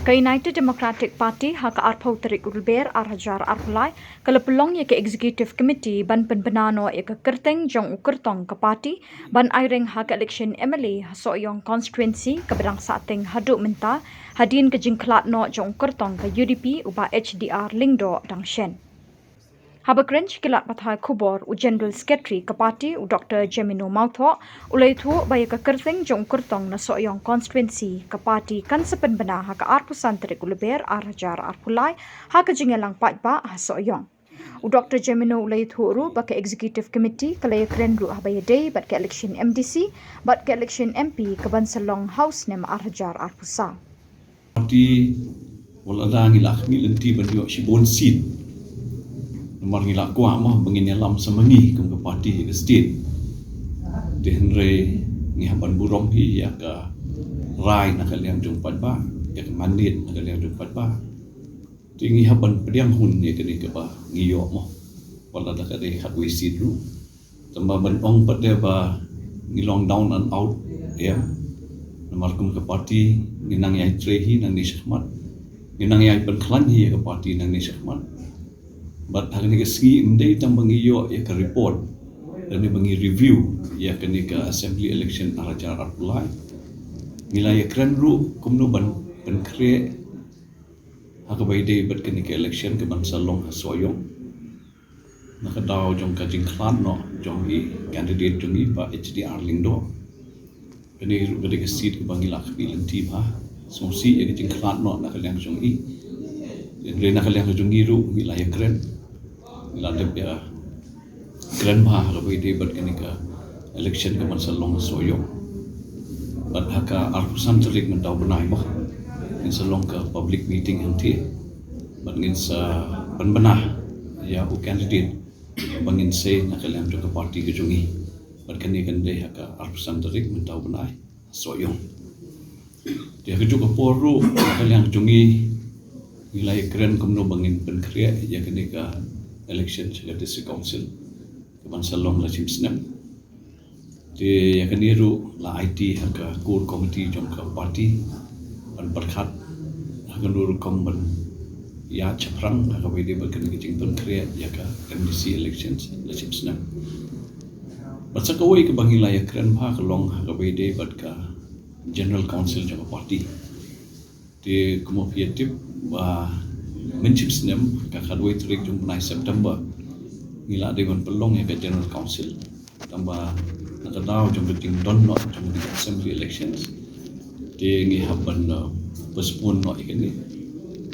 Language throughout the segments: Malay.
Ka United Democratic Party haka arpau tarik Lber hajar arpulai kala pelong ya ke Executive Committee ban pynbna ya ke kyrteng jong kyrtong ke parti ban aireng haka eleksyon MLA Sohiong Constituency ke bedang sahteng haduh mynta hadien ke jingkhladnoh jong kyrtong ke UDP Bah HDR Lyngdoh dang shen. Haba kren kilat pathai Khubor General Secretary ke parti Dr. Jemino Mawthoh iathuh baya ke kyrteng jong kyrtong na Sohiong Constituency ke parti kan sepynbna haka arpusan tarik Lber hajar arpulai haka jingialang paidbah Sohiong. Dr. Jemino iathuh ru baka Executive Committee ke iakren ru iadei bat ke eleksyon MDC bat ke eleksyon MP ke ban Shillong House snem hajar arpusa. Parti wala ngilak mi lenti banyo si bonsin. Nomor ngilak kuah mah bengin alam semengi kum ke parti ke state. Dehenre ngihaban burong hi ya ke rai nak kalian jumpat ba ya ke mandit nak kalian jumpat ba. Tinggi haban pediang hun ya ke ni ke ba ngiyok mah. Wala dak ada haduh sidru. Tambah benong pada ba ngilong down and out ya. Nomor kum ke parti nginang yai trehi nang ni syahmat. Nginang yai penklan hi ya ke parti nang ni syahmat. But hari ni kesegi indai tambang iyo ya ke report dan ni bangi review ya ke ni ke assembly election hajar arpulai. Nilai ya kren ru kumno ban kre haka baidei bat ke ni ke election ke ban Shillong Sohiong. Nakadaw jong ka jingkhladnoh jong i candidate jong i Bah HDR Lyngdoh. Kini ru ke seat ke bangi lak pilenti ba. Songsi ya ke jingkhladnoh nak kalian jong i. Dan nak kalian jong i ru wilayah kren. Ladep ya kren bah rabai de bat kini ka election ke ban Shillong Sohiong bat haka arpusan tarik mentau benai bah in Shillong ke public meeting nanti bat ngin sa pynbna ya u candidate bangin say nak kalian ke parti ke jungi bat kini kan de haka arpusan tarik mentau benai Sohiong dia ke juga poru nak kalian jungi wilayah kren kumno bangin penkria ya kini ka election sebagai district council keban Shillong la snem di yang keniru la IT haka core committee jong ka parti ban berkat haka nur komban ya chaprang haka wede berken gijing pun krea ya ka MDC elections la snem batsa ka wei ke bangila ya kren pha long haka wede bat ka general council jong parti di komopiatif ba menchip snem ka khadwai tarik jong bunai September ngila dengan pelong ya ke general council tambah nakadaw jong beting don not jong di assembly elections di ngihaban postpone no ikeni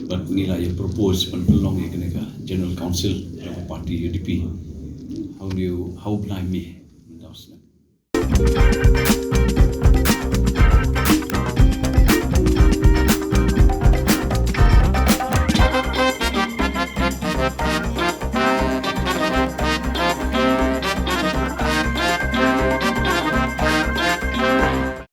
but ngila ya propose pen pelong ya ke general council jong parti UDP how bunai mi mendaw snem